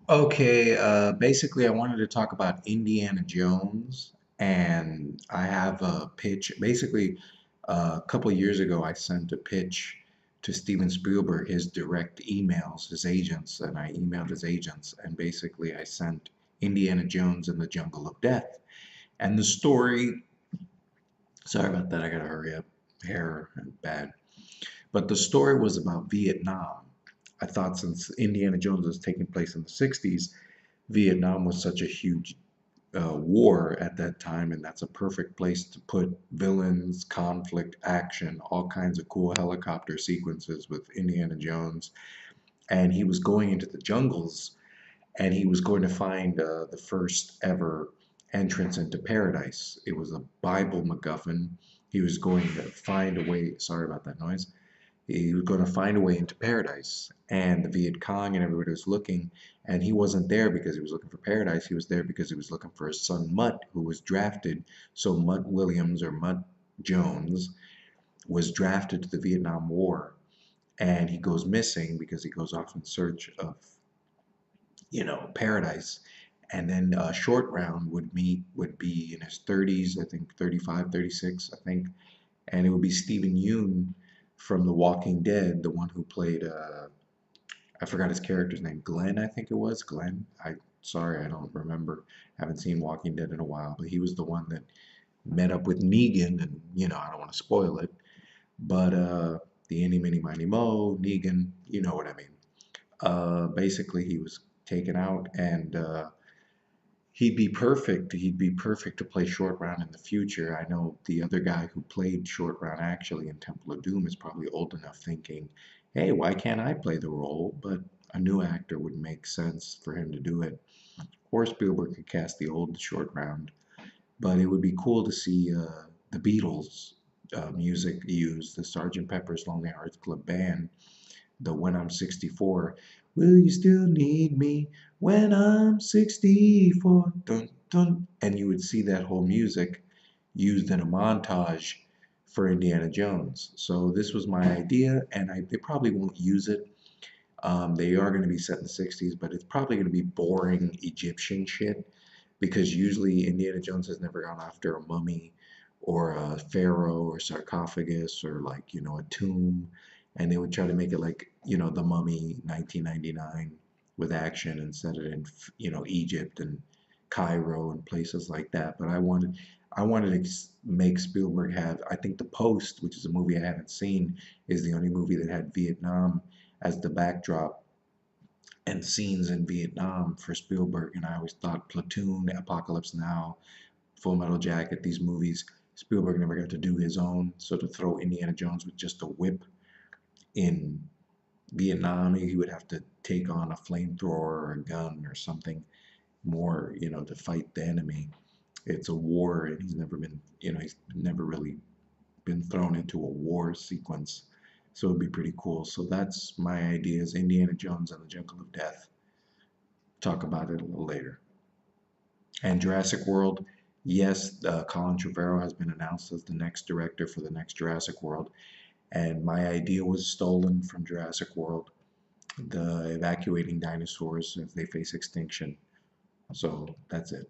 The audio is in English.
Okay, basically, I wanted to talk about Indiana Jones, and I have a pitch. Basically, a couple of years ago, I sent a pitch to Steven Spielberg, his direct emails, his agents, and I emailed his agents, and basically, I sent Indiana Jones and the Jungle of Death. And the story, sorry about that, I gotta hurry up. Hair bad. But the story was about Vietnam. I thought since Indiana Jones was taking place in the 60s, Vietnam was such a huge war at that time, and that's a perfect place to put villains, conflict, action, all kinds of cool helicopter sequences with Indiana Jones. And he was going into the jungles, and he was going to find the first ever entrance into paradise. It was a Bible MacGuffin. He was going to find a way. Sorry about that noise. He was going to find a way into paradise. And the Viet Cong and everybody was looking, and he wasn't there because he was looking for paradise. He was there because he was looking for his son Mutt, who was drafted. So Mutt Williams or Mutt Jones was drafted to the Vietnam War, and he goes missing because he goes off in search of, paradise. And then Short Round would be in his 30s, I think 35, 36, I think, and it would be Stephen Yeun from The Walking Dead, the one who played I forgot his character's name, Glenn, I think it was Glenn. I sorry, I don't remember. Haven't seen Walking Dead in a while, but he was the one that met up with Negan, and I don't want to spoil it, but the Any Mini Miny Mo, Negan, you know what I mean. Basically, he was taken out, and he'd be perfect. He'd be perfect to play Short Round in the future. I know the other guy who played Short Round actually in Temple of Doom is probably old enough thinking, hey, why can't I play the role? But a new actor would make sense for him to do it. Or Spielberg could cast the old Short Round. But it would be cool to see the Beatles music used, the Sgt. Pepper's Lonely Hearts Club Band, the When I'm 64. Will you still need me when I'm 64? Dun, dun. And you would see that whole music used in a montage for Indiana Jones. So this was my idea, and they probably won't use it. They are going to be set in the 60s, but it's probably going to be boring Egyptian shit because usually Indiana Jones has never gone after a mummy or a pharaoh or sarcophagus or like, a tomb. And they would try to make it like, The Mummy 1999 with action and set it in, Egypt and Cairo and places like that. But I wanted to make Spielberg have, I think The Post, which is a movie I haven't seen, is the only movie that had Vietnam as the backdrop and scenes in Vietnam for Spielberg. And I always thought Platoon, Apocalypse Now, Full Metal Jacket, these movies, Spielberg never got to do his own. So to throw Indiana Jones with just a whip in Vietnam, he would have to take on a flamethrower or a gun or something more, to fight the enemy. It's a war, and he's never really been thrown into a war sequence. So it'd be pretty cool. So that's my ideas. Indiana Jones and the Jungle of Death. Talk about it a little later. And Jurassic World, yes, Colin Trevorrow has been announced as the next director for the next Jurassic World. And my idea was stolen from Jurassic World, the evacuating dinosaurs as they face extinction. So that's it.